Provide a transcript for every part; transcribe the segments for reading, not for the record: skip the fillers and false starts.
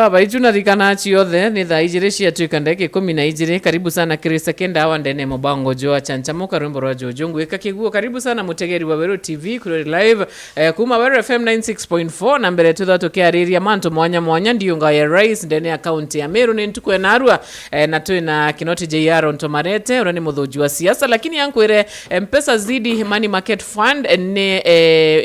Baijuna rikana chiothe ni thaa igiri cia tuika ndagika 12. Karibu sana Kirisa Kenda awa ndene mubango joa chanchamuka rumbo rwa Jojo ngwika kiguo. Karibu sana mutegeri wa Weru TV kuri live kuma Weru FM 96.4 na mbere tutha tukiariria mantu mwanya Ndiunga ya Rais ndene account ya Meru ni ntukwe narua na twina Kinoti JR nto Marete urani muthuuji wa siasa lakini yankwire mpesa zidi money market fund ni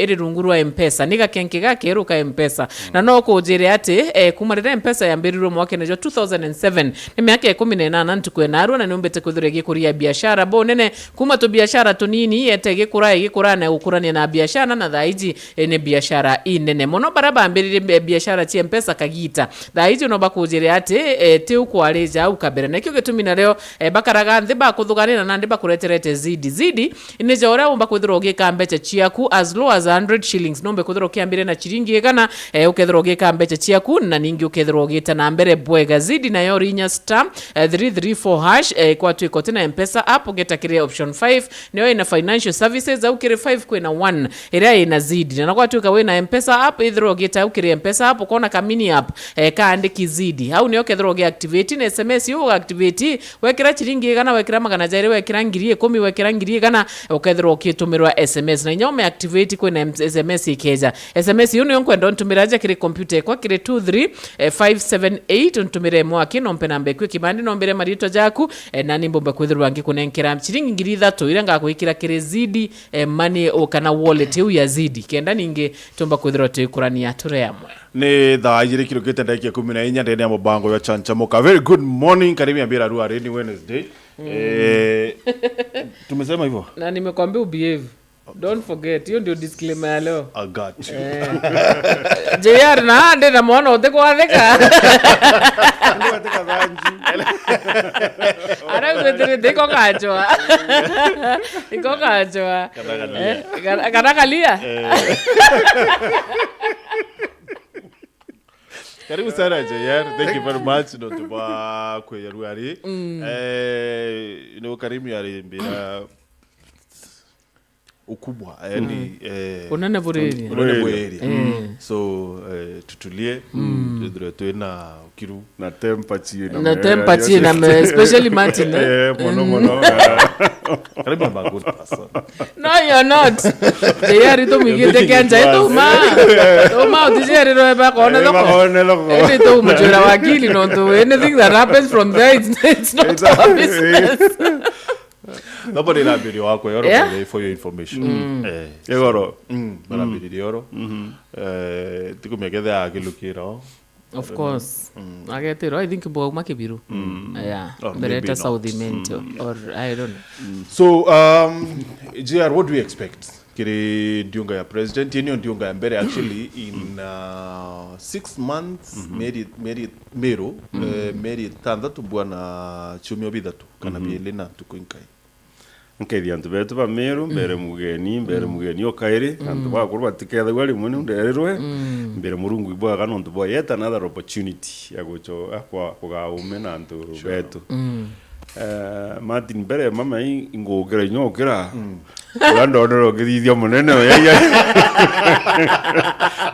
iri rungurwa mpesa niga kenke gake ruka mpesa na no kujire ati kumarira mpesa ya mbirirwo mwaka nejo 2007 ni miaka 18 ntukwe narua na nombete kuthire gikuria biashara bo nene kuma to biashara tunini yete gikura na ukurania na biashara na thaiji ni biashara inene mono baraba mbirire biashara ci mpesa kagita thaiji no bakujire ati ti ukwareja au kabere na kyo gitumina leo bakaraga nthi bakuthuganira na ndi bakureterete zidi ineje ora umba kuthiro gika mbeche ciaku as low as 100 shillings nombe kuthiro kiambire na chiringi igana ukethiro gika mbeche ciaku na ningi ukethiro gita na mbere bwega zidi na yori nya star 334 hash kwa tu ikote na mpesa app geta kire option 5 niyo ina financial services au kire 5 kwena 1 area ina zidi na kwa tu kawe na mpesa app ithiro geta au kire mpesa app kona ka mini app kaandiki zidi au niyo kethiro ge activate na sms yo activate wekira chiringi igana wekira magana jairi wekira ngiri 10 wekira ngiri igana ukethiro ukitumirwa sms na nyome activate kwena sms ikeja sms yo niyo kwenda ntumiraje kire computer kwa kire 23578 ntumire mwaki nompe nambe kwe kibandi nombere marito jaku na nimbomba kwithirwa ngi kunenkera chiringi ngiri 3 iranga kuikira kire zidi money okana wallet yo ya zidi kenda ninge tomba kwithirwa tuikurania ture yamwe ni thaa igiri kirukite ndagika 14 ndene ya mubango ya chanchamuka. Very good morning, karibu ya Mbira Rua ni Wednesday. Tumesema hivyo na nimekwambia ubehave. Don't forget, hiyo ndio disclaimer ya leo. I got you. JR na ande na mwana ote kwa theka. Ndio wateka zanji. Ara kwetire deko kachwa. Iko kachwa. Kanakalia. Karibu sana JR, thank you very much ndo tuba kwa Yaruari. Karibu ya Mbira ukubwa yani unane bureri so tutulie tuena kiru na temperature na especially Martin mono karibu bangu person. No, you're not. JR to migite kanja to ma dijeri ro ba kona loko ene to mjura wakili no to anything that happens from there it's not our business. Nobody na video wako yoro for your information. Yoro bana video yoro. Tikumegedha akilukiro. Of course. Agetero I think bo makibiru. Yeah. Bereta Saudi Mento or I don't know. So JR, what do we expect? Kiri Ndiunga ya president yenyo Ndiunga ya mbere actually in 6 months Meru Meri tandatu bwana chumio bidatu kana bielena tukuinkai nkedi antu betu ba Meru mbere mugeni okaire antu ba kurwa tiketha wali muni ndererwe mbere murungu ibwa kana antu boy yet another opportunity ya gocho akwa kugaume na antu betu Martin bere mama ingogera nyokera lando ndo githithia munene ya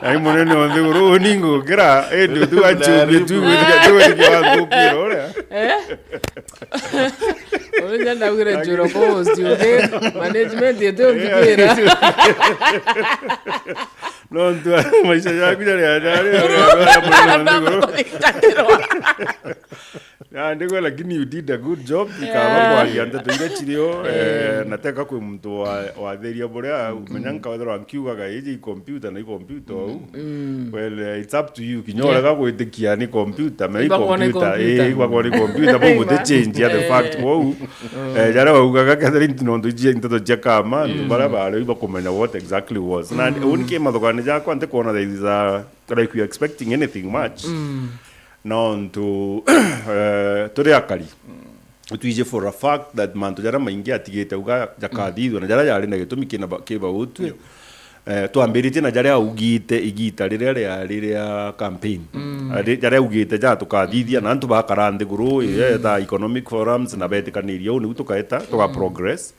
ai munene wa nguru ningogera ndio tu achubie tu kwa ngokiro ora Onya na ugire juro post yoge management yetu ngikira no ndo maisha yangu ya ndiko lakini you did a good job ikawa kwa yanda tuinde chirio nataka kwa mtu wa theria borea umenyanka wadro ankiuga ga hiji computer na computer well it's up to you kinyora ga kwitikia ni computer me computer kwa computer bongo the change ya the fact wo jara ugaga Catherine tinondo je ntoto jakama bara bara iba kumenya what exactly was na unike madogane ja kwante kuona there is like you expecting anything much no to akari tuije for a fact that manto jara maingi atigete uga jakadidwa na jara yari na gitumi kiba utu twambirite na jara ugite igita riria campaign jara ugite ja tukadithia na antu bakarande guru the economic forums na betikanirio ni tukaeta tuka progress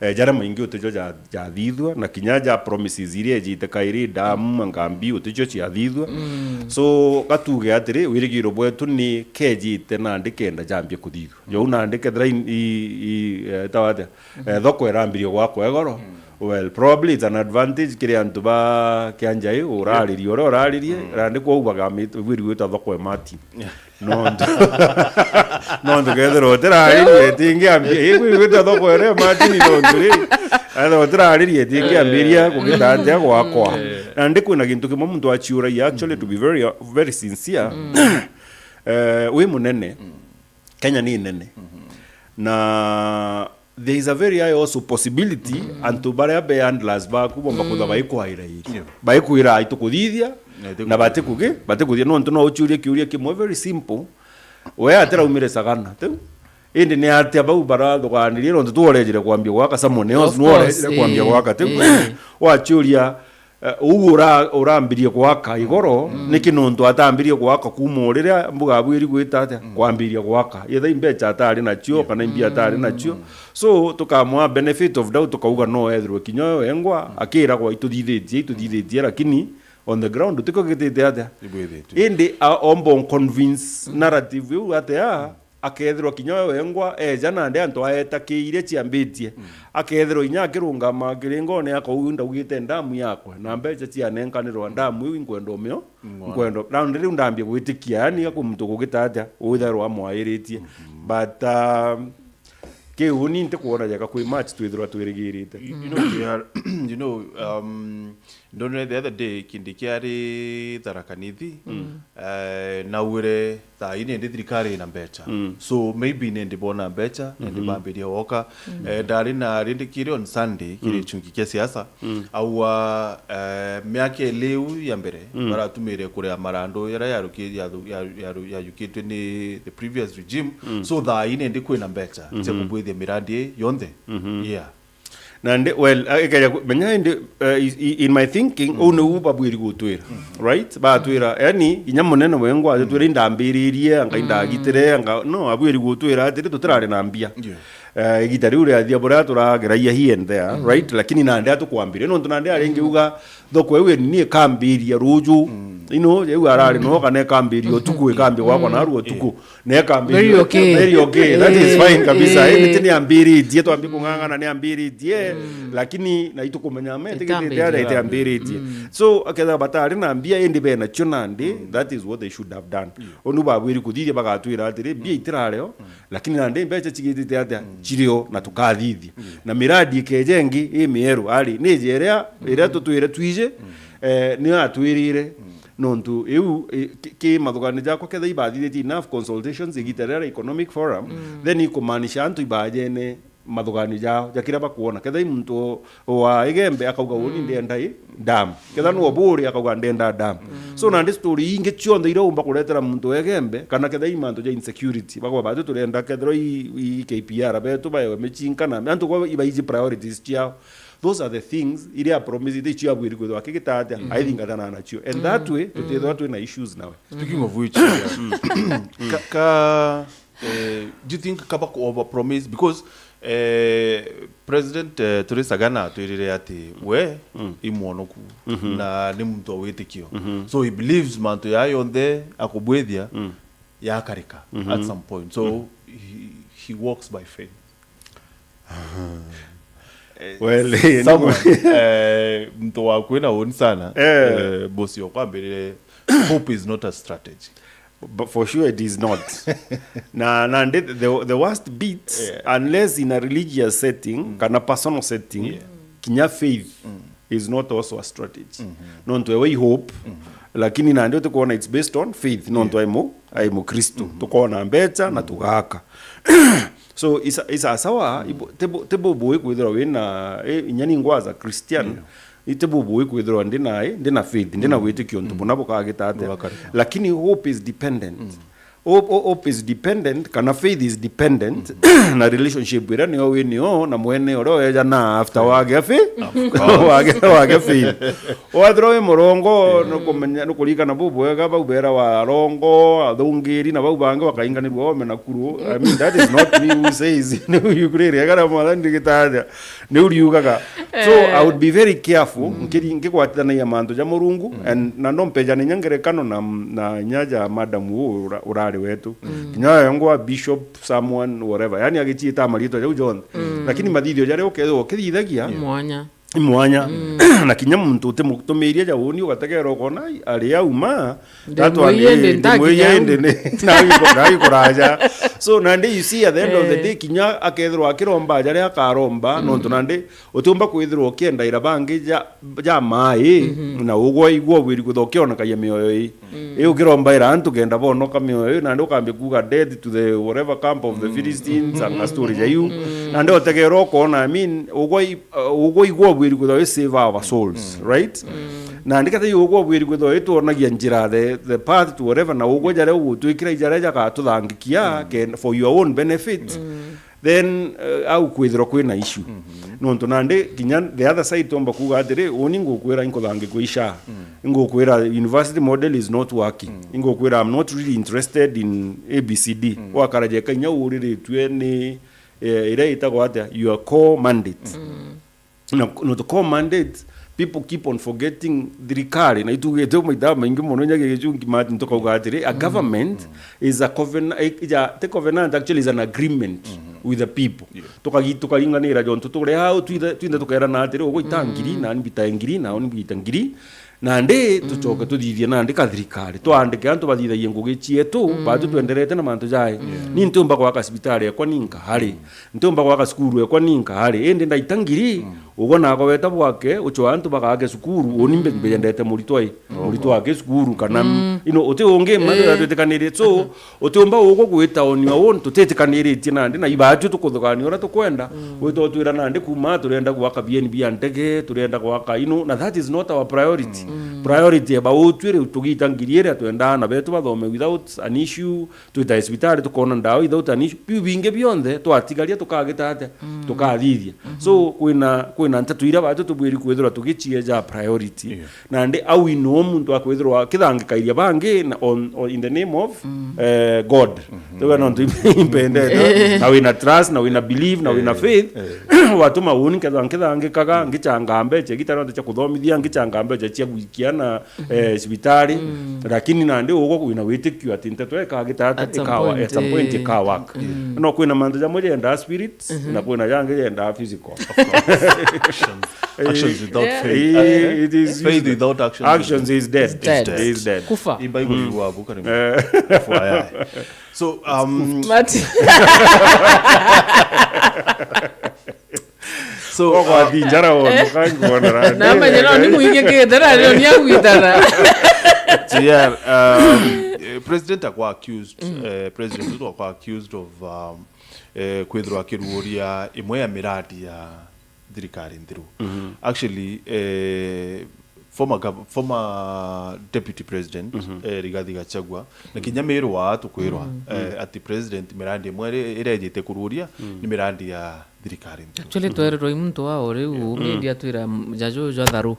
jara maingi uticho ja thithwa na kinyaja promises iria jite kairi damu ngambi uticho cia thithwa so gatuge atiri wirigiro bwetu ni kejite na ndikenda jambie kuthithwa yo na ndikethra tawate thoko erambirio gwakwa egoro well probably it's an advantage kiri antu ba kianjai uraririe uraririe randi kwa ubaga wiri wita thoko emati no ndo gethero teraririe tingi ambie wiri wita thoko ere mati ni ndo ri ado teraririe tingi ambiria kugitanja gwakwa na ndi kwina gintu kimwe muntu achiura actually to be very sincere we munene Kenya ni nene na there is a very high also possibility antu baria be handlers ba kubomba kutha baikuhaira iri baikuira itukuthithia na batikuthia no ntu no uchurie kiuria kimwe very simple we atera umire sagana tu indi ni atia bau barathuganirie no ntu tuorejire kwambia gwaka someone else no orejire kwambia gwaka tu wachuria urambirie gwaka igoro niki nuntu atambirie gwaka kumuriria mbuga bwiri gwita atia kwambiria gwaka yetha imbecha atari na chio kana imbia atari na chio so tukamwa benefit of doubt tukauga no ethirwe kinyo engwa akira gwa ituthithitie lakini on the ground tiko gitite atia indi ombo convince narrative yu atia akethirwo kinyo engwa jana ndi antu aetakiire ciambitie akethirwo inya kirungama kiringone yako unda ugite ndamu yakwe na mbeca cianenkanirwa ndamu yu ingwendo myo ngwendo na ndi ndambie gwitikia yani ako muntu gugitaja utherwa mwairitie but keuni nte kuona jaka kwi match twithirwa twirigirite don't know the other day kindikiari tharakanithi na ure tha ine ndi thirikari na mbecha so maybe ne ndibona mbecha ndi bambiria woka ndari na rindikire on Sunday kiri chungi kia siasa au miake leu ya mbere baratumire kure amarando yara yukitwe ni the previous regime so tha ine ndi kwina mbecha je kubwithia mirandi yonthe yeah nande well menya in my thinking ono uba bwiri gutwira right ba twira yani inya munene wengwa twira indambiririe anga indagitire anga no abwiri gutwira atiri tutirare na mbia igitari uri athia bora turageraia here and there right lakini nande atukwambire no ntunande arengi uga thoko ewe ni kambiria ruju yeu arari no kana kambiria otuku ekambi gwakwa na ruo tuku ne kambiria very okay that is fine kabisa ene ni ambiri die to ambiku ngangana ni ambiri die lakini na itukumenya mete gite ambiri die so akeza batari na ambia endi bena chonandi that is what they should have done onu babwiri kuthithia bagatwira atiri bia itirareo lakini nande mbecha chigitite atia chirio na tukathithi na miradi kejengi imieru ali ni jerea ira tutwire twije ni atwirire nontu eu ke mathugani jakwa ketha ibathithie enough consultations igiterera economic forum then ikumanisha antu ibajene mathugani jao jakira bakuona ketha muntu wa igembe akauga woni ndenda dam ketha no buri akauga ndenda dam so na ndi story inge chionde ira umba kuretera muntu egembe kana ketha imanto ja insecurity bakwa batu turenda kethro i KPR betu bayo mechinkana antu kwa ibaiji priorities chiao. Those are the things iria promise they chia bwiri kwithwa kigitata I think atana na chio and that way tutethwa twi na issues now speaking of which do you think kaba over promise because President Rais Agana twirire ati we imwonoku na ni muntu witikio so he believes manto yayo the akubwethia yakarika at some point so he walks by faith. Well, mtu wa kwena oni sana bosi yokwambire hope is not a strategy. But for sure it is not. The worst bit, unless in a religious setting, kana personal setting, kinya faith is not also a strategy. Nonto ewe hope, lakini na ndio tukoona it's based on faith. Nonto aimo Kristo. Tukoona mbecha na tugaka. So isa sawa tebo boy kwithira wina inyani ngwaza Christian itebo boy kwithira ndina faith ndina witikio ntu bona bukagita ate lakini hope is dependent hope is dependent kana faith is dependent na relationship ira niyo winio na mwene oro eja na after wage faith wadro morongo no kumenya no kulika na bubu ega baubera wa rongo athungiri na baubange wakainganirwo ome na kuru. I mean that is not me who says no you create agara mwathani gitaja ni uriugaga. So I would be very careful ngikwatana ya manto ja murungu and na nompeja ni nyangerekano na nyaja madam urari wetu kinya yangu bishop someone whatever yani agichita marito ja John lakini mathithio jare ukithithagia mwanya na kinya muntu utemutumiria ja uni ugategera ukona ari auma ndimwiyende na ikuraja. So nande you see at the end of the day kinya akethirwo akiromba jare akaromba no ntunande utumba kwithirwo kienda ira bangi ja mai na ugwo igwo wiri guthokiona kaya mioyo i ukiromba ira antu kenda bono kamioyo nande ukambia kuga dead to the whatever camp of the Philistines and story ja you nande utegera ukona I mean ugwo igwo wiri gutho save our souls right na ndikata ugwo wiri gutho ituonagia njira the path to whatever na ugwo jare ugutwikira ijare ja tuthangikia for your own benefit then au kwithiro kwina issue no ntunande kinya the other side tomba kuga atire oni ngukwira inkothangi kwisha ngukwira university model is not working ngukwira I'm not really interested in ABCD wakaraje kanya urire twene ire itagwa ata your core mandate no the core mandate people keep on forgetting thirikari na itugete muida maingi muno nyage gicungi mati ntoka atire a government is a covenant actually is an agreement with the people tukaringanira jonto tugure hau twinde tukera na atire ugo itangiri na nibita ngiri na oni bita ngiri na ndi tucoke tuthithie na ndi kathirikari twandike antu bathithagie ngugi cietu batu twenderete na mantu jai ni ntumba kwa hospitali ekwa ninka hari ntumba kwa skuru ekwa ninka hari ende ndaitangiri ugo nako weta bwake ucho antu bakage skuru oni mbendete muritwa wake skuru kana ino ote onge manda tutekanire so otumba ugo gwita oni won tutetekanire tina ndi na ibatu tukuthukani ora tukwenda wito twira na ndi kuma turenda gwaka BNB antege turenda gwaka ino na that is not our priority priority about twire tugitangiriere twenda na betu bathome without an issue twita hospitali tukona ndawa without an issue binge bionde twatigaria tukagita ate tukathithia so kwina ntatuira batu tubwiri kwithira tugichie ja priority na ndi au ino muntu akwithirwa kithangikairia bangi in the name of God tuga no impende na wina trust na wina believe na wina faith watu mauni kithangikaga ngichanga mbeche gitaro cha kuthomithia ngichanga mbeche cia guikiana hospitali lakini nande ugo kwina witikio ati ntetweka gitata ikawa at some point ikawa no kwina mandu ja moja enda spirit na kwina yange enda physical actions without faith it is faith without actions is dead kufa ibaiko yuwa bukari so so kwa dijara ono kangona na manyana ni muinge kedara leo ni agwitara president akwa accused of kwithirwa kiruria imwe ya miradi ya thirikari nthiru actually former deputy president Rigathi Gachagua na kinya Meru wa tukwirwa ati president mirandi imwe irejete kururia ni miradi ya thirikari actually twerero imuntu wa ore u media twira jajo jatharu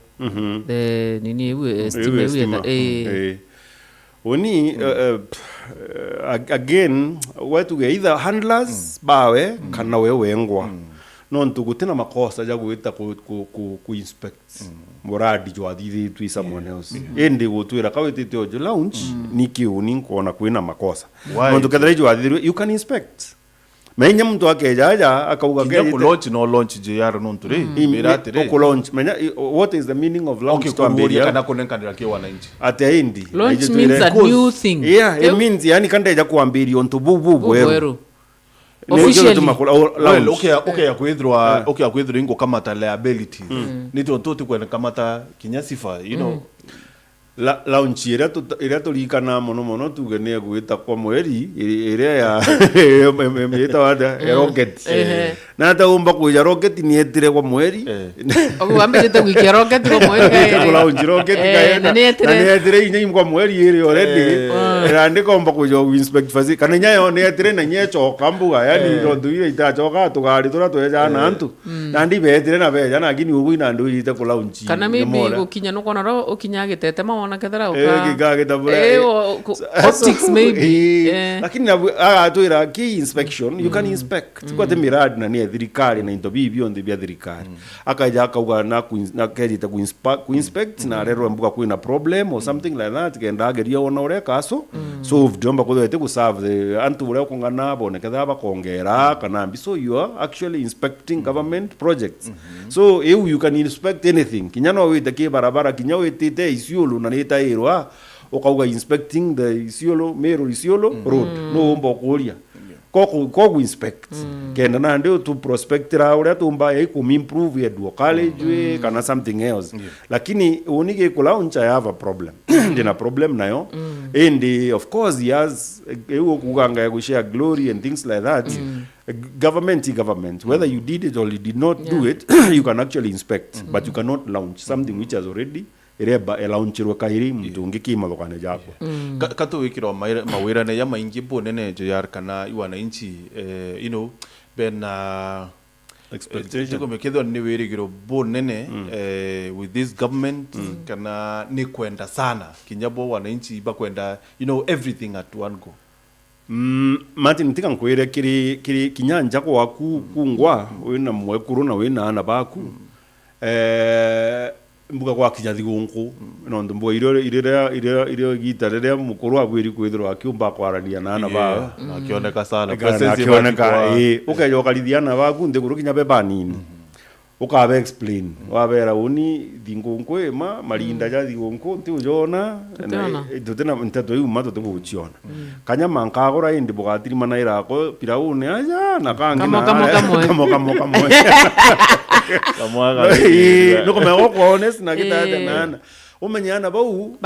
the nini estimate oni again watu ge either handlers bawe kana we wengwa no ntugutena makosa ja gwita ku inspect muradi jwa thithi twi someone else ende gutwira kawitite ojo launch niki uni kuona kwina makosa no tukethira jwa thithi you can inspect menya mtu akejaja akauga ke launch no launch JR no nturi mirate re ko launch menya what is the meaning of launch to amberia kana kunenkanira ke wananchi ate indi launch means a new thing it means yani kandeja kuambiria onto bubu bweru officially okay akwithirwa ingo kamata liabilities nito toti kwena kamata kinyasifa you know launch ira turikana mono tugene gwita kwa mweri ira ya meta wada rocket na ta umba kuja rocket ni etire kwa mweri ogwambirite gwikia rocket kwa mweri gairi kula unji rocket gaenda na etire inyi kwa mweri iri already rande komba kuja inspect fazi kana nyayo ne etire na nyecho kambuga yani ndo ile itachoka tugari tura tweja na antu nandi betire na beja na gini ugu ina ndu ite kula unji kana maybe gukinya no kona ro ukinya gitete mawona kethera gigagitabura optics maybe lakini atuira key inspection you can inspect kwa te miradi na ni thirikari na into bibio ndi bia thirikari akaja akauga na kejita ku inspect na rero mbuga kuina problem or something like that kenda ageria ona ore kaso so vdomba ko te ku serve the antu ure kungana bone ketha ba kongera kana mbi so you are actually inspecting government projects so you can inspect anything kinyano wite ke barabara kinyawo itite isiolo na nita irwa okauga inspecting the Isiolo Meru Isiolo road no umba kuria ko inspect kenda na ndio to prospect ra ure tumba ku improve yedu college kana something else lakini unige kula uncha have a problem ndina problem nayo and of course he has kuganga ku share glory and things like that government whether you did it or you did not do it you can actually inspect but you cannot launch something which has already ireba elaunchirwa kairi mtu ngikima lokane jako kato wikiro mawira ne yama ingi bonene jyar kana iwana inchi you know ben expectation ko mekedo ni wiri giro bonene with this government kana ni kwenda sana kinyabo wana inchi ba kwenda you know everything at one go Martin tika nkwere kiri kinyanja ko waku kungwa wena mwekuru na wena ana baku mbuga kwa kijathi gunku no ndumbo irio gitarere mukuru abwiri kwithiro akiumba kwarania na ana ba akioneka sana akioneka ukayo kalithiana baku ndikuru kinya beba nini ukabe explain wabera uni thingunku marinda ja thingunku ti ujona tutena ntato yu mato tungu uchiona kanya mankagora indi bugatiri manaira ko piraune aja na kangi na kamo no kama wako honest na kita nana umenyana bau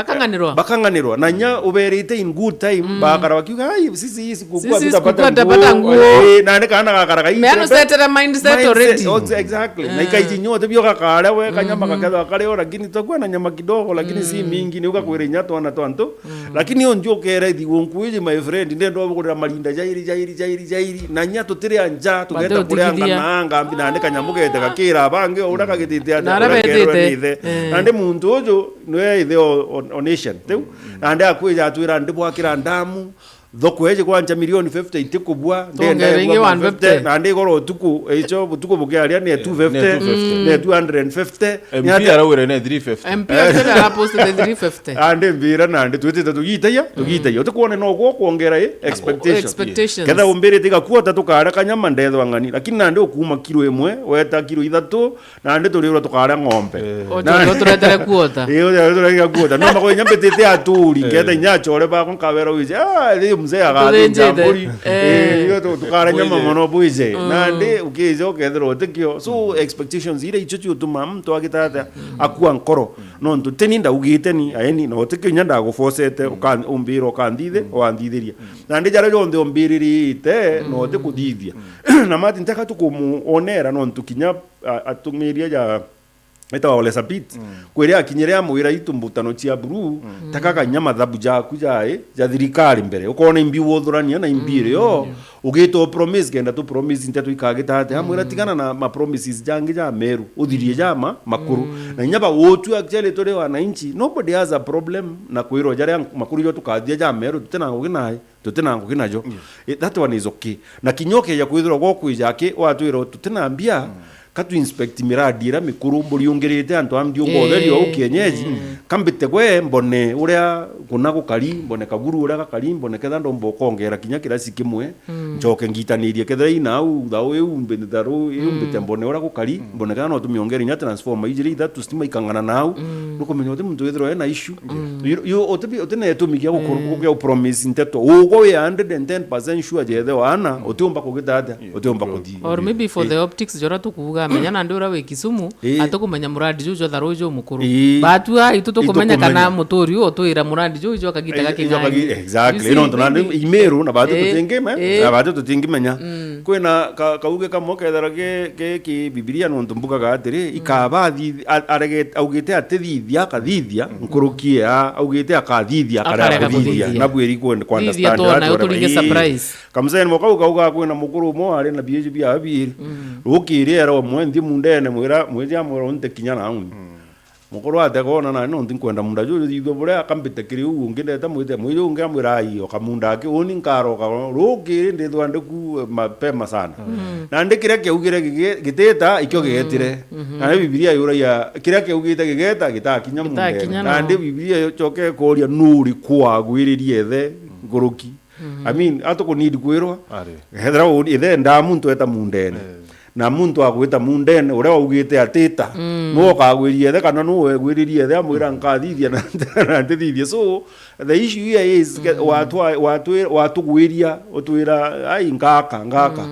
bakanganirwa nanya uberite in good time bakara wakiuga sisi kukua tutapata nguo na ne kana kakara me set a mindset already exactly na ikaijinyo tebyo kakara we kanyama kakadha kale lakini tokwa na nyama kidogo lakini si mingi ni ukakwere nyato na tonto lakini onjo kera thigonkuiji my friend ndendo bakura malinda jairi na nyato tire anja tugeta kureanga na anga ambi na ne kanyamugete kakira bange uraka gitite na ndi muntu ojo no the nation tu ande akuja atwira ndibwakira ndamu thoko kwanja milioni 50 itikubwa ndende 150 na ndi goro tuku echo butuku bukiaria ne 250 ne 250 MP arawire ne 350 MP ara post the 350 ande mbira na ndi twite tugitaya tukuone no gwo kuongera expectations kada umbere tika kuota tukara kanyama ndetho ngani lakini na ndi okuma kilo imwe weta kilo 3 na ndi tulirwa tukara ng'ombe na turetera kuota turetera kuota no mako nyambe tete aturi kenda nyachore ba kon kawera wije mzee agatinja mburi yo tukara nyama mono buize na ndi ukizo kedro tekyo so expectations ile ichocho utuma mtu agitata akuwa nkoro no ntu teninda ugiteni ayeni no tekyo nyanda go forcete umbiro kandide wandithiria na ndi jara jonde umbiririte no tekudithia na mati ntaka tukumuonera no ntu kinya atumiria ja eta wale sapit kwere akinyere amwira itumbutano cia buru takaka nyama thabu ja kujae ja thirikari mbere ukona imbi wothurania na imbire yo ugito promise kenda tu promise ntetu ikagitate amwira tigana na ma promises jangi ja Meru uthirie jama makuru na nyaba wotu actually tore wananchi nobody has a problem na kwiro jare makuru yo tukathia ja Meru tutena ngukinajo that one is okay na kinyoke ya kwithira gwokwija ke watwira tutenambia katu inspect miradi ira mikuru mburi ungerete antu amdiunga otherio ukienyeji kambite kwe mbone uria kuna gukari mbone kaguru uria gakari mbone ketha ndombo kongera kinya kirasi kimwe njoke ngitanirie ketha ina au thau eu mbende daru eu mbite mbone uria gukari mbone ketha no tumiongere nya transformer ijiri that to stima ikangana nau nukumenya uti muntu withiro ena issue you otene etumikia gukuru promise nteto ugo we 110% sure jethe wana utumba kugitata utumba kuthi or maybe for the optics jora tukuga tukamenya na ndura we Kisumu atukumenya muradi jujo tharujo mukuru batu ai tutukumenya kana mutori o tuira muradi jujo akagita Kenya exactly no tonande imeru na batu tutingime na batu tutingimenya kwina kauge kamokethera ke Biblia no ntumbuka gatiri ikaba arege augite atithithia kathithia nkurukie augite akathithia karathithia na bweri kwa understand kamsene mokauga kwina mukuru mo ari na BHB abiri ukirero mwendi mundene mwira mwezi amwero nte kinyana uni mukuru ategona na no ntinkwenda munda juri thitho bure akambite kiri u ngindeta mwite mwiyo ngamwira iyo kamunda ake uni nkaro ka rukiri ndithwande ku mapema sana na ndikire kiugire giteta ikyo gigetire na Biblia yuraia kire kiugite gigeta gitakinya mundene na ndi Biblia choke koria nuri kwa gwiririe the nguruki I mean atoko need kwirwa hethera ithe nda muntu eta mundene na muntu agwita mundene uria augite atita no kagwirie the kana no wegwiririe the amwira nkathithia na ndithithia so the issue here is watu gwiria utwira ai ngaka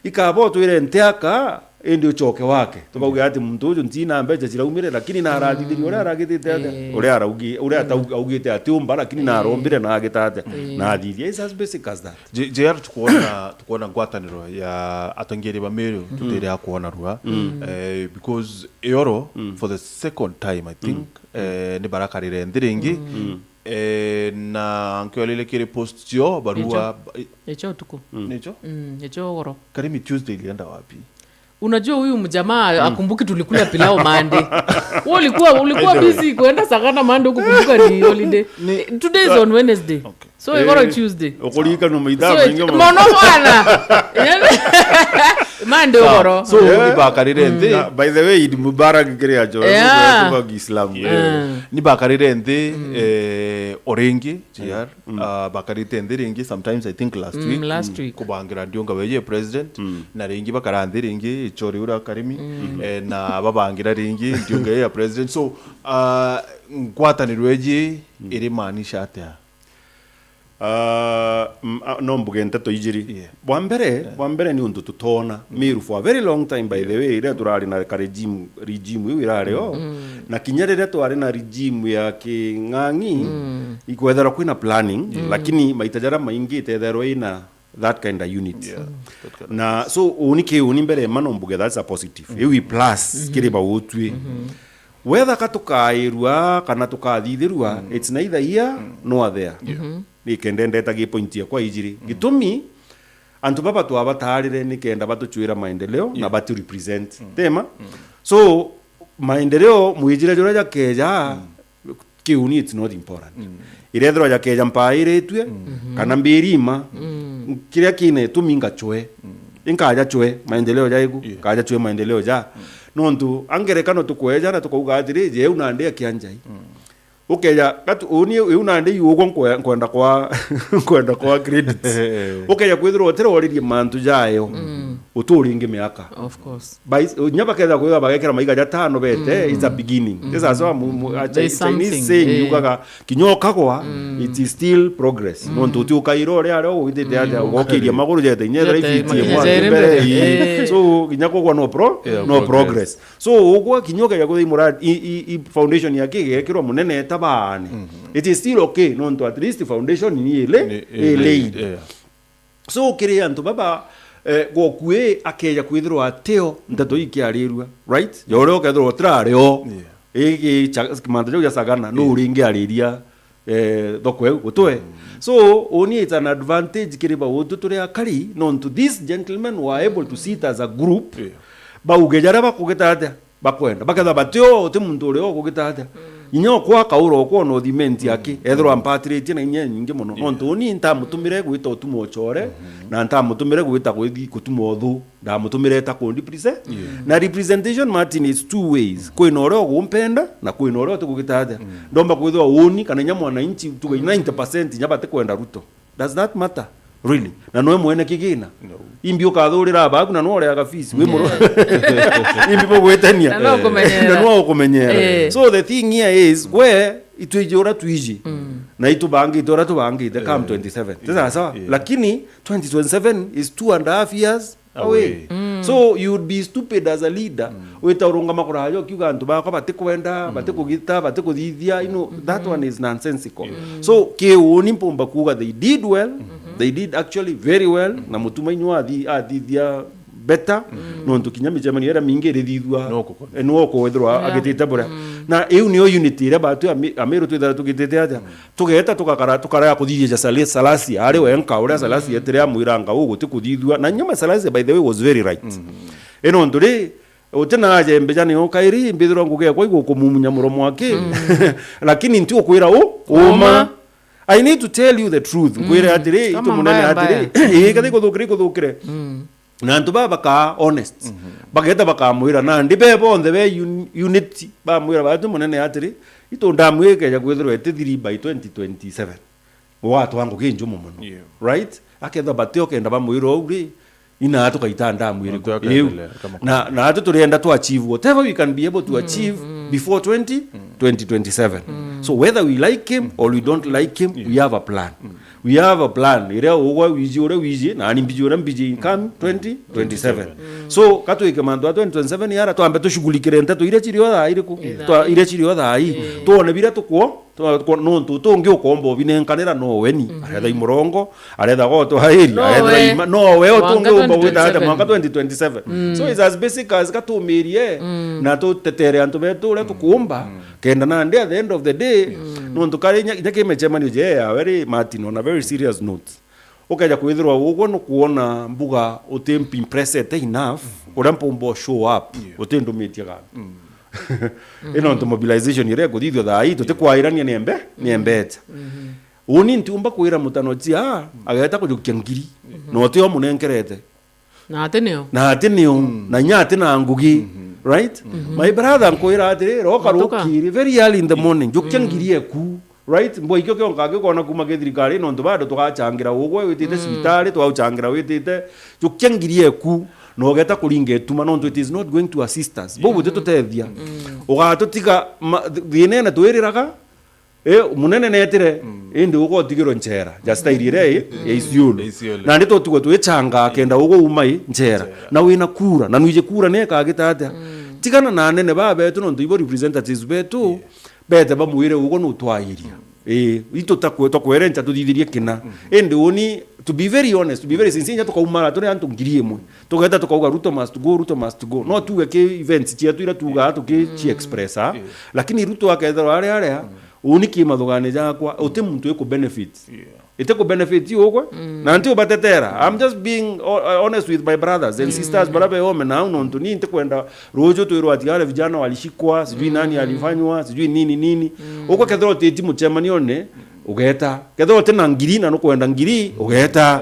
ikabo twire ntiaka ndio choke wake tukauga ati muntu uyu ntina mbeje ciraumire lakini na arathithirio uria aragitite uria araugi uria augite ati umba lakini na arombire na agitate na athithia is as basic as that JR tukuona ngwataniro ya atongeri ba Meru tutire akuona rua because eoro for the second time I think ni barakarire ndiringi na nkiolele kire post yo barua echo tuku necho echo goro karimi Tuesday ilienda wapi? Unajua huyu mjamaa akumbuki tulikula pilao Monday. Wewe ulikuwa busy kwenda Sagana Monday kukumbuka ni holiday. Today is on Wednesday. Okay. So we go on Tuesday. Okolika no maidha mingi mono bwana. Monday goro. So ni bakarire ndi by the way Eid Mubarak kire ajo kwa Islam. Ni bakarire ndi orengi JR bakarite ndi rengi sometimes I think last week kubangira Ndiunga weye president na rengi bakarande rengi chori ura karimi na babangira rengi Ndiunga ya president so ngwatanirweje iri maanisha atia no mbugente to ijiri bwambere ni untu tutona Meru for a very long time by the way ire turari na regime yu irareo na kinyerere twari na regime ya king'ang'i ikwethera kwina planning lakini maitajara maingi tethero ina that kind of unit na so unike mbere mano mbuge that's a positive we plus kire ba utwi whether katukairwa kana tukathithirwa it's neither here nor there ni kendendeta gi point ya kwa ijiri gitumi antu baba tu abatarire ni kenda batuchwira maendeleo na batu represent tema so maendeleo muijire jora ja keja kiuni it's not important irethro ja keja mpaire tue kana mbirima kiria kine tuminga chwe inkaja chwe maendeleo jaigu kaja chwe maendeleo ja nontu angerekano tukweja na tukauga atiri je unande kianjai ukeja katu uni unande yugo kwenda kwa credit ukeja kwithiro otero oririe mantu jayo uturinge miaka of course by nyaba keza kwa bagekera maiga ja tano bete it's a beginning esa so Chinese saying yugaga kinyoka kwa it is still progress nontu tu kairo ria ro withite aja gokiria maguru jete nyethera ifitie mwa so kinyako kwa no progress so ugwa kinyoka ya kwa muradi foundation yake gekirwa munene tabane it is still okay nontu at least foundation ni laid so kiria ntu baba gokue akeja kwithirwa ateo ndato ikiarirwa right yore okethirwa trareo mandajo ya Sagana no uringe ariria thoko gutwe so only it's an advantage kiriba wotu turi akari nonto these gentlemen were able to sit as a group baugejara bakugeta bakwenda bakatha batyo te muntu uri okugeta inyo kwa kauro kwa no dimenti yake ethro ampatrate na inye nyingi muno nonto ni ntamutumire gwita utumochore na ntamutumire gwita kutumo thu ndamutumire ta ko represent na representation Martin is two ways ko inoro gumpenda na ko inoro tukugita ndomba kwithwa uni kana nyamwana inchi tuga 90% nyabate kwenda Ruto does that matter really na noe mwene kigina imbi ukathurira bagu na nore agafisi we muro imbi bogwetania na no kumenyera so the thing here is where itwijora twiji na itubangi tora tubangi the come 27 sasa lakini 2027 is 2.5 years away So you would be stupid as a leader witaurunga makurayo kiuga antu bako batikwenda batikugita batikuthithia, you know, that one is nonsensical. So keuni mpomba kuga they did well, they did actually very well, na mutumainyo athithia better no ntukinya mijamani era mingi rithithwa no ko wethwa agitite bura na eu ni unity ira batu Ameru twithara tugitite atia tugeta tukara kuthithia salasi ari wenka ura salasi etire amwiranga uguti kuthithwa na nyuma salasi by the way was very right eno nduri utena aje mbejani okairi mbithiro nguge kwa igo kumumunya muromo wake lakini nti okwira uma I need to tell you the truth kwira atire ito munene atire kathi kuthukire na antu baka honest bageta bakamwira na ndibe bonde be unity bamwira batu munene atiri ito ndamwike ya kwithirwa etithiri by 2027 watu wangu kinjo muno right aketha batio kenda bamwira uri ina atu kaita ndamwire na atu turienda to achieve whatever we can be able to achieve before 2027 so whether we like him or we don't like him we have a plan we have a plan ire uwa wiji na ani mbiji come 2027 so katu ikamando 2027 yara to ambe to shugulikire nta to ire chirio tha iriku to ire chirio tha ai to ne bira tukwo no to ngi ukombo binenkanira no weni aretha imurongo aretha goto hairi aretha no we to ngi umbo wita mwaka 2027 so it's as basic as katumirie na to tetere antu betu le tukumba kenda na at the end of the day no tukare nyake mechemani je very Martin on a very serious note okaja kwithirwa ugo no kuona mbuga utempi impressed enough urampombo show up utendo metia ga ino to mobilization ire kuthithio thai tutikwairania ni embeta uni ntumba kwira mutano tia ageta kujukia ngiri no tio munenkerete na ateneo na nyate na ngugi right my brother nkoira atire roka rokiri very early in the morning jukia ngiri eku right mbo ikyo kyo ngage kona kuma gethirikari no ndo bado tukachangira ugwe witite cibitari twauchangira witite jukia ngiri eku no geta kuringe tuma no it is not going to assist us bo gute tutethia ugatutika thine na twiriraga munene netire indi ugo tigiro nchera just irire isiulu na ndito tugo twechanga kenda ugo umai nchera na wina kura na nwije kura ne kagitata tigana na nene babetu no ndibo representatives betu bete bamuire ugo no twairia ito takwerenta tudithirie kina indi oni to be very honest to be very sincere tukaumara turi antu ngirie mwe tugeta tukauga Ruto must go no tuge ke events cia tuira tuga tuki chi expressa lakini Ruto akethera ari uniki mathugane jakwa uti muntu eko benefit ite ko benefit yogwe na ntio batetera I'm just being honest with my brothers and sisters barabe home na uno ntuni nte kwenda rojo tuiro atiare vijana walishikwa sijui nani alifanywa sijui nini uko kethero teti muchemanione ugeta ketho tena ngiri na no kwenda ngiri ugeta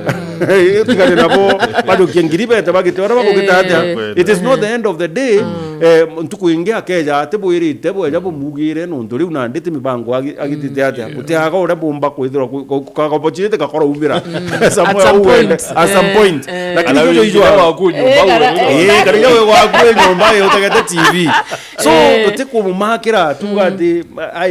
tikane nabo bado kiengiri beta bagite ora bagita atia it is not the end of the day ntukuingia keja atebwiri tebo yabo mugire no ndori una ndite mibango agitite atia utiaga ora bomba kwithira kagopochite gakora umira at some point lakini hiyo hiyo wakunyo kari yawe wakunyo mbaye utegete TV so tutikumakira tugati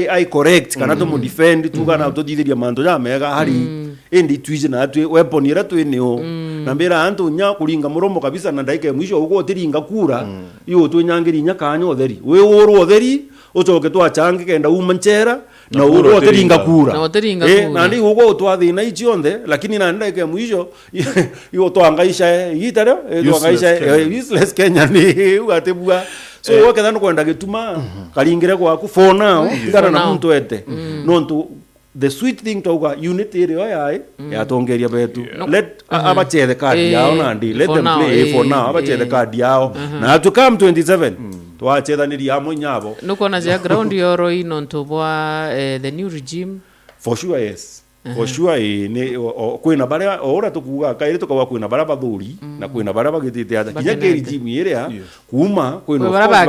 I correct kana to defend tugana tutithiria manto ya mega hari indi twije na atwe weapon ira twinio na mbira antu nya kuringa muromo kabisa na ndaike mwisho ugo tiringa kura iyo twinyangira nya kanyo theri we uru theri ucoke twachange kenda umanchera na uru tiringa kura na ndi ugo twathina ichionde lakini na ndaike mwisho iyo twangaisha yitare twangaisha useless Kenya ni ugatebua so waketha no kwenda gituma karingire gwaku for now ngara na muntu ete no ntu the sweet thing toga unity area yai ya tongeria betu let abachethe card yao nandi let them play for now abachethe card yao na to come 27 twachethaniria amwe nyabo nuko ja ground yoro ino ntobwa the new regime for sure yes for sure ni kwina bara ora tukuga kaire tukawa kwina bara bathuri na kwina bara bagitite ata kinya ke regime iria kuma kwina bara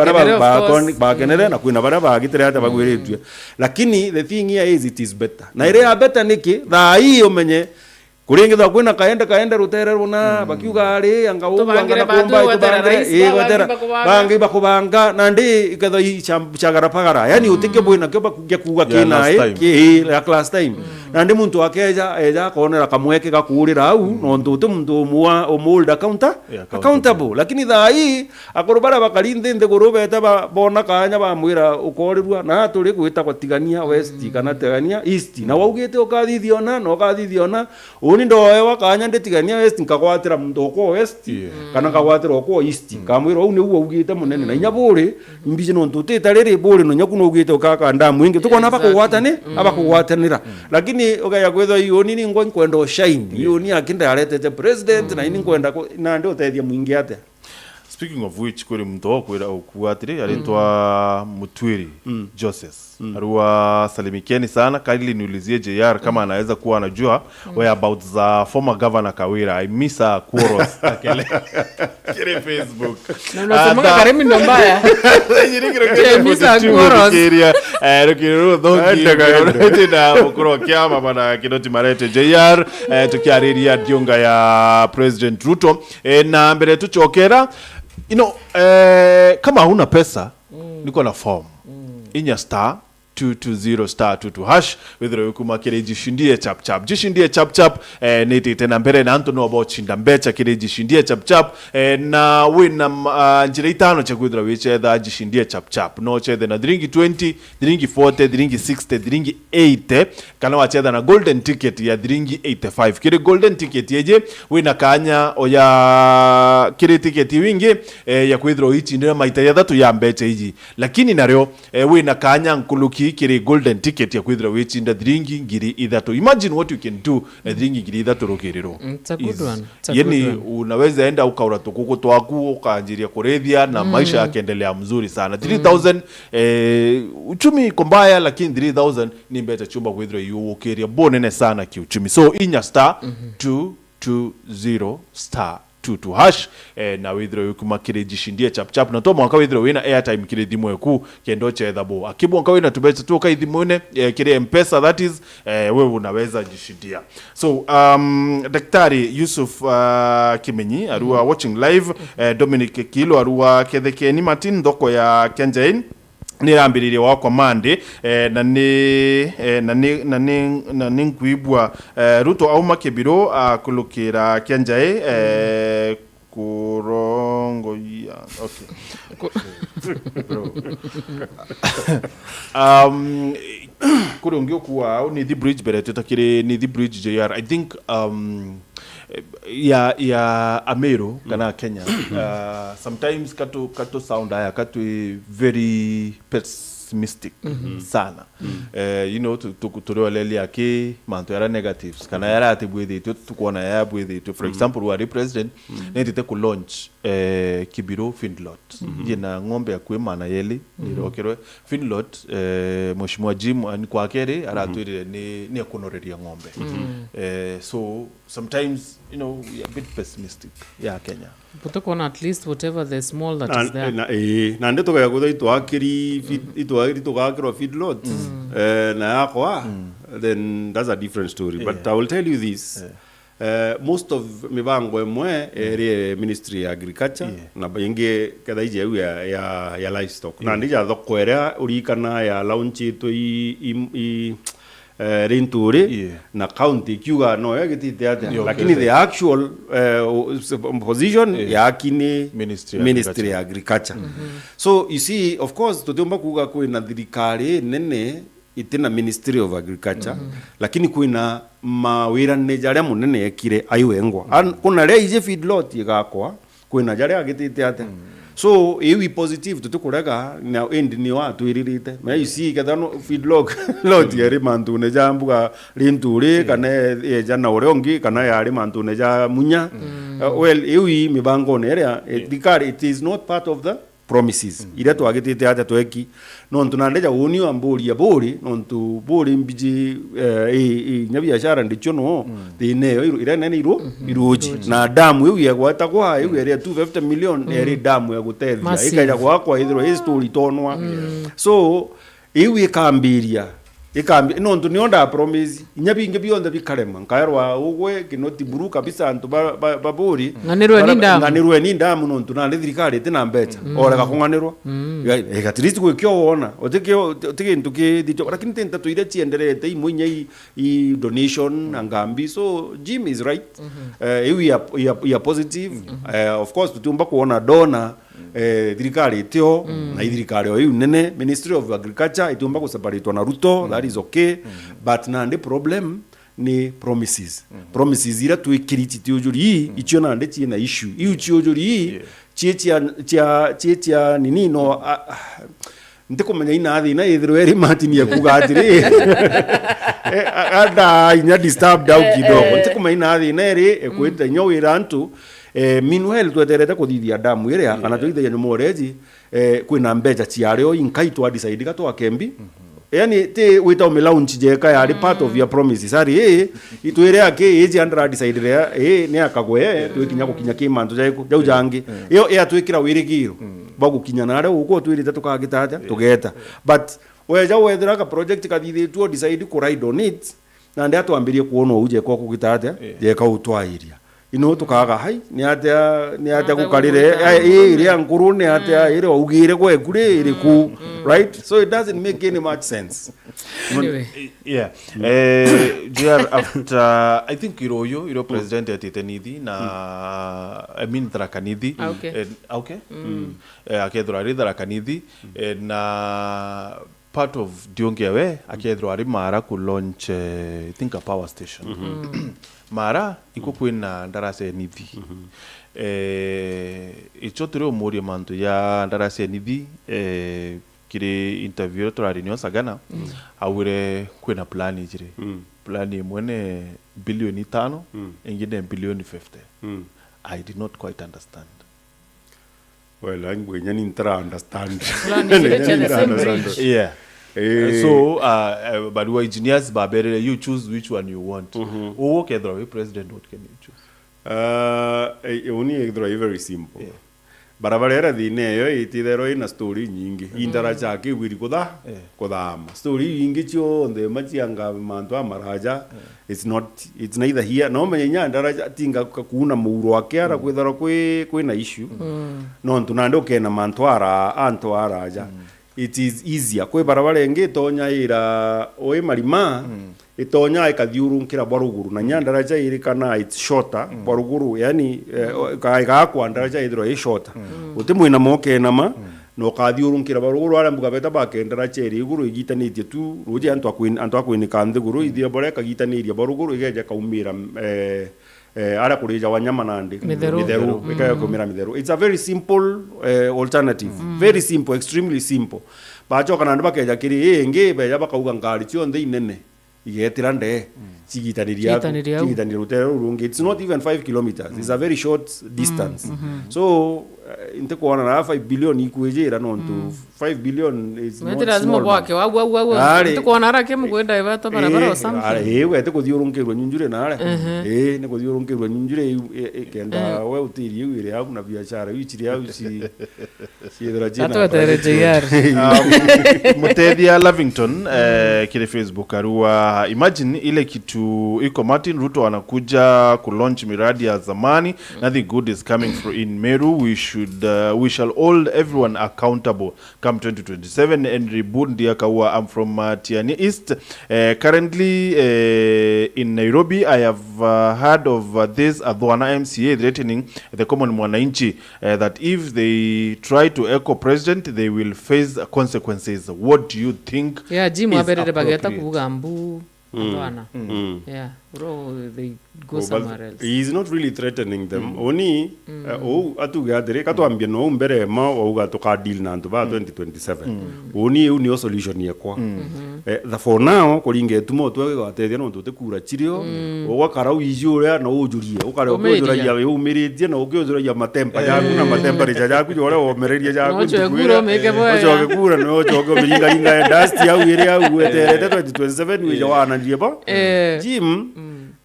bakenere na kwina bara bagitire ata bagwiritwe lakini the thing here is it is better na iria better niki tha hii umenye kuringitha kwina kaenda rutere runa bakiuga ari anga Tubangire bangi bakubanga nandi ikatho chagara pagara yani utike bwina keba kuga kina ya class time nandi muntu akeja eja konera kamweke gakurira au no ntutu muntu omold accountable lakini thai akorubara bakarinde ndegorobe eta bona kanya bamwira ukorirwa na turi gwita kwatigania west kana tegania east na waugite ukathithiona no kathithiona uni ndoe wakanya nditigania west nkagwatira muntu uko west kana kagwatira uko east kamwira u ni ugite munene na nyaburi mbije no ntutita riri buri no nyakuno ugite ukaka ndamu ingi tukona abakugwatanira lakini ogaya kwetho yoni ni ngo nkwendo shine yoni akinda aretete president na ini nkwenda na ndio tethia mwingi ate. Speaking of which, kuri mto kwira okuatire aletwa Muthuuji Joseph arua salimikeni sana kindly niulizie JR kama anaweza kuwa anajua whereabouts za former governor Kawira. I miss her quarrels akele kire Facebook na unasema Karemi ndo mbaya miss her quarrels rokiro dongi na ukuro kiama bana KINOTI MARETE JR tukiariria Ndiunga ya President Ruto na mbele tuchokera kama huna pesa niko na form inya star 220 star 22 hash withero kuma kile jishindie chap chap niti tena mbere na anto no about chinda mbecha kile jishindie chap na wina njira itano cha kwithira wiche tha jishindie chap no chethe na dringi 20 dringi 40 dringi 60 dringi 80 kana wachetha na golden ticket ya dringi 85 kile golden ticket yeje wina kanya oya kile ticket wingi ya kwithira wichindira maita ya thatu ya mbecha iji lakini naryo wina kanya nkuluki kiri golden ticket ya kwithira wichinda dringi ngiri ithatu. Imagine what you can do dringi ngiri ithatu rukiriro. It's a good one. Yani unaweza enda ukaura tukuku twaku ukaanjiria kurethia na maisha yakiendelea mzuri sana. 3000 uchumi kombaya lakini 3000 ni mbeta chumba kwithira yu ukiria bonene sana kiuchumi. So inya star 220 star 22 hash na withdraw yukuma kire jishindie chap na to mwaka withdraw wina airtime kire thimwe ku kendo chethabo akibu nka wina tubeta tu kai thimune kire mpesa that is wewe unaweza jishindia. So Daktari Yusuf Kimenyi arua watching live Dominic Kilo arua Kethekeni Martin ndoko ya Kenjain nirambirire wa komande na ni nkuibwa Ruto auma kebiro kulukira Kenjae kurongo ya okay kurongio kuwa ni the bridge berete takire ni the bridge JR I think ya Meru kana Kenya sometimes kato sound aya kato very pessimistic sana tukutureoleli yake manto yara negatives kana yara atibwede tukuona ya bwede for example wa president netite ku launch kibiro Finlot jina ng'ombe ya kwema na yeli nirokero Finlot mheshimiwa Jim ani kwa kere aratwirire ni kunoreria ng'ombe so sometimes we are a bit pessimistic Kenya but on at least whatever the small that is there na ndeto ga gutho itwakiri itwakirwa Finlot na yakwa then that's a different story but I will tell you this most of mibango emwe ere ministry ya agriculture na bayenge kada ije ya livestock na ndija thokwera urikana ya launch to rentore na county kiuga no yagitite ate lakini the actual position ya kini ministry ya agriculture so you see of course tutomba kuga kwina thirikari nene itina ministry of agriculture lakini kwina mawira ne jaria munene ekire aiwengwa kuna le ije feedlot igakwa kwina jaria agitite ate so ewi positive tutukurega na end ni watu iririte ma you see kadano feedlot lot yari mantu ne jambuga rinturi kana jana orongi kana yari mantu ne ja munya well ewi mibango ne area it is not part of the promises ira twagitite ate tweki no tunandeja woni amburi ya bori no tu bori mbiji nyabiashara ndicho no thineyo ira nene iruji na damu yu ya gwata kwa yu area 250 million area damu ya gutethia ikaja kwa ithiro story tonwa so yu ikambiria ikambi no ntu nionda promise nyabinge bionde bikarema nkaerwa ugwe kinoti buru kabisa antu baburi nganirwe ni ndamu no ntu na thirikari tina mbecha orega kunganirwa at least gwikyo wona otike ntuke dito lakini tenta tuire chienderete imwenye I donation angambi so Jim is right we are positive of course tutumba kuona dona thirikari tio na thirikari oyu nene Ministry of Agriculture itumba kuseparatwa na Ruto that is okay but na the problem ni promises ira tuikiriti tiojuri ichio na ndeti na issue iuchiojuri chia nini no ndikumenya ina thina ithirwe ri matini yakugatiri ada inya disturbed au kidogo ndikumenya ina thina ri ekwete nyowira antu meanwhile tweterete kuthithia damu ire kana tuithia nyomoreji kwina mbecha ciario inkaitwa decide gatwa kembi yani te wita o launch jeka ya part of your promises ari itwire ake eji andra decide re ne akagwe twikinya gukinya kimantu jau jangi iyo atwikira wirigiro bagukinya nare uko twirite tukagitaja tugeta but weja wethira ka project kathithitwo decide ku ride on it na ndia twambirie kuonwo uje ko kugitaja jeka utwairia ino tukaga hai ni atia gukarire ire ankuru ni atia ire ugire gwe kure ire ku right so it doesn't make any much sense anyway yeah after I think iro president atitenidi na I mean Tarakanidi okay akethra ri Tarakanidi na part of Ndiunga akethra ri mara ku launch I think a power station mara iko kwina ndarase nithi ichotore omuri mantu ya ndarase nithi kire interview turari nyo sagana awire kwina plan ijire plan mwene bilioni 5 ingine bilioni 50 I did not quite understand. Well, I'm going to understand. Yeah. So, but we engineers, Barbara, you choose which one you want. Who can the president? What can you choose? Only very simple. Yeah. Barabara dhineyo itithero ina story nyingi indara chake wiri kodama story nyingi chyo onde machianga mantu amaraja it's neither here no menya ndara tinga kuna muuro akiara kwithara kwina issue no ntunando kena mantu araja it is easier kwe barabara enge tonya ira oi marima itonya ikathiurunkira baruguru na nyandara cha irikana it's shorter baruguru yani kaiga kwa ndara ithro i shorter utimwe na moke nama no kathiurunkira baruguru ara mbuga beta bakendara cheri iguru igitanitie tu roje antu akwini kande guru ithia bore kagitaniria baruguru igeja kaumira ara kurija wanyama nandi mitheru ikaya kumira mitheru it's a very simple alternative very simple extremely simple bacho kana ndabakeja kiri enge beja bakauga ngari cio nthi nene igetira nde chigitaniria rutero rungi it's not even 5 kilometers it's a very short distance so inte kuona na 5 billion ikuejera no to 5 billion is not lazima kwake inte kuona arake mkwenda ivato barabara something wete kuthiurungirwa nyunjure nare ne kuthiurungirwa nyunjure kenda we utiri ire au na biashara ichiri au siedra jina atwetereje Mutethia Lavington kile Facebook arua imagine ile kitu iko Martin Ruto anakuja ku launch miradi ya zamani nothing good is coming in Meru we shall hold everyone accountable come 2027 and reboot Ndiakawa. I'm from Tiani East currently in Nairobi. I have heard of this Adwana MCA threatening the common mwananchi that if they try to echo president they will face consequences. What do you think? Yeah, Jim aberere bageta kuvuga mbu Adwana. Yeah, bro, they go somewhere else. He is not really threatening them. Oni atugadere katwambia no mbere ma wauga toka deal na ntu ba 2027. Oni uni solution yakwa. For now kuringe tumo twegwatethia no tutekura chirio ogwakara uijure na ujurie ukare ukujuragia umiritie na ukujuragia matempa yaku na matemperature yaku jore omereria yaku kura meke boya ochoke kura no ochoke miringa dust ya uire au eterete 2027 wija wana ndieba Jim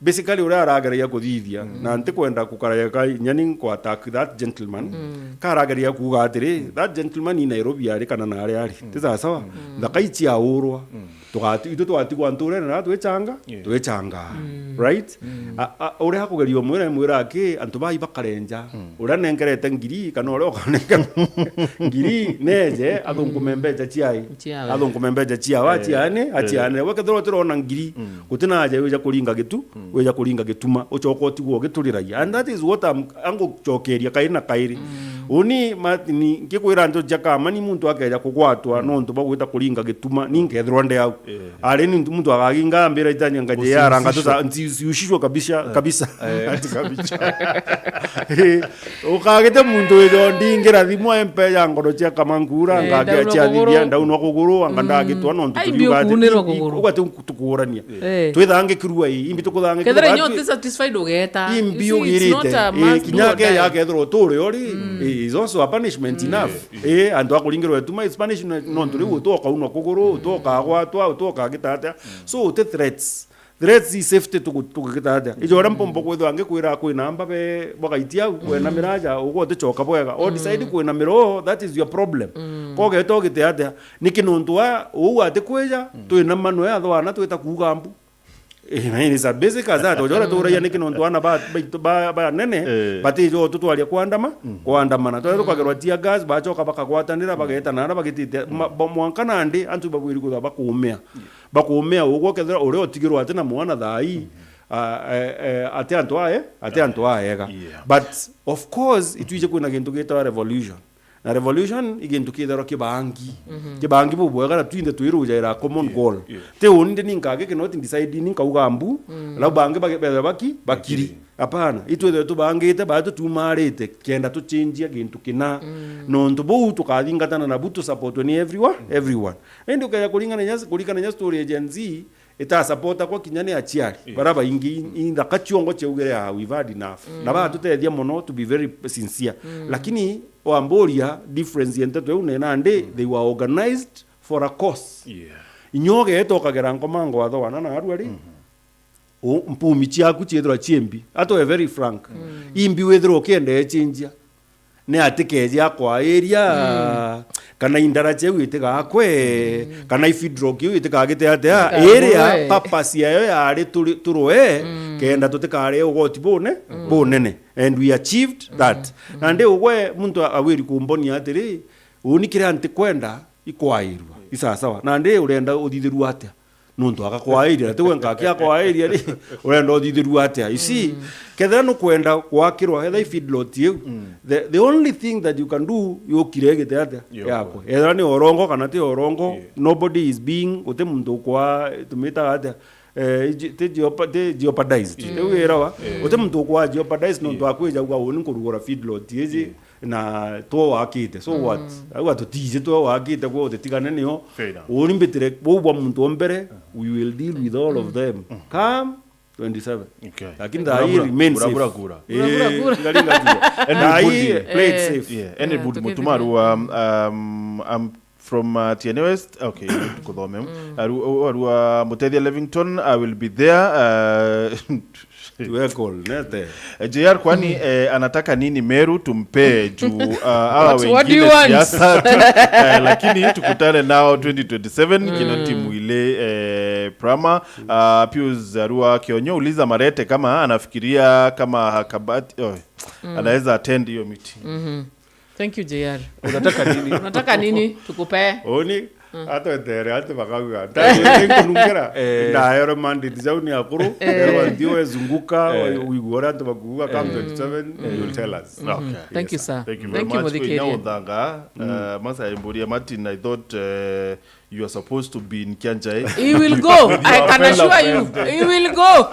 basically uraragaria kuthithia na ntikwenda kukaraya kai nyani ko attack that gentleman karagaria kuga atiri that gentleman in Nairobi ari kana na ari ari tisa sawa ndakaichi aurwa itu twatigwa nture na twechanga right ore hakugerio mwira aki antu bai bakarenja ura nengerete ngiri kana ore okaneka ngiri neje athungumembeja chiai athungumembeja chiawa achiane wekethoro turona ngiri gutina aje weja kuringa gituma ucoka otigwo gituriragia and that is what ango chokeria kaina kairi uni matini ngikwira nto jakama ni muntu akeja kugwatwa no ntu bagwita kuringa gituma ningethro nde au ari ni muntu agaginga mbira itanya ngaje yaranga tuza ntiushishwa kabisa ukagete muntu ejo ndingira thimo empe ya ngoro cia kamangura ngake cia thibia ndauno kuguru anganda gitwa no ntu ugate tukurania twithange kirua imbi tukuthange kethera nyote satisfied ugeta imbi ugirite kinyake yake thro turi ori is also a punishment enough andu akuringirwe tuma is punishment no ntu riu toka uno kuguru toka gwatwa toka gitata so the threats is safety tukugitata ijora mpombo kwitho ange kwira kwina amba be bagaitia kwena miraja ugote choka bwega o decide kwina miro that is your problem koge to gitata nikinuntu wa ate kweja twina mano ya thwana twita kugambu is a basic as that ojora turaya nikinuntu ana ba nene bati jo tutwaria kuandamana tukagirwa tia gas bachoka bakagwatanira bagetanana bagitite mwankana ndi antu babwiri kutha bakumea ugo kethera uri otigirwa ati na mwana thai ati antu aega but of course ituje kwina gintu gita revolution na revolution igintu kithero kibangi bubwega na twinde twiruja ira common goal te unde ninkage kinoti decide ninkauga mbu la bangi bakiri apana itwe tubangite ba tumarite kenda tu change gintu kina no ntubu tukathingatana na butu support ni everyone ende ukaya kulingana nya story agency ita supporta kwa kinyane achiari baraba ingi inda kachiongo cheugere we've had enough na ba tutethia mono to be very sincere lakini oamboria difference yentetu unena nde they were organized for a cause inyoge etokagera ngomango watho na arwari mpumi chiaku chiethra chiembi ato a very frank imbi wethro kende echinjia ne atikeje akwa area kana indara cheu itega akwe kana ifidro kiu itega gite atia area purpose yayo yari turoe kenda tutikare ugoti bonene and we achieved that ande ugwe muntu awiri kumboni atiri unikire antikwenda ikwairwa isasawa nande urenda uthithiru atia nuntu akakwairira tigwe ngakia kwairira ri urenda uthithiru atia you see kethera no kwenda gwakirwa hetha feedlot you the only thing that you can do yokire gite atia yako ethera ni orongo kana ti orongo nobody is being uti muntu kwa tumita atia jeopardized wera uti muntu kwa jeopardized nuntu akweja uga woni kurugora feedlot yeji na to wakite so what awa to tije to wakite ko tetigane niyo woni mbitire bo muntu ombere we will deal with all of them come 27 lakini da hii remains safe gura and I played safe and it would mutumaru I'm from TN West okay kuthome arua Mutedia Livington I will be there JR kwani anataka nini Meru tumpe juu hawa wengine siasa lakini tukutane nao 2027 kinoti mwile Prama Pius Arua Kionyo uliza Marete kama anafikiria kama hakabati anaweza attend hiyo meeting. Thank you JR. Unataka nini tukupe oni ato etere ate bakaga nkunungera na yoro mandate zauni akuru ndio ezunguka uigora ate bakuga come 27 you'll tell us thank you sir thank you very much now thanga masa imburia Martin I thought you are supposed to be in Kianjai. He will go. I can assure you. He will go.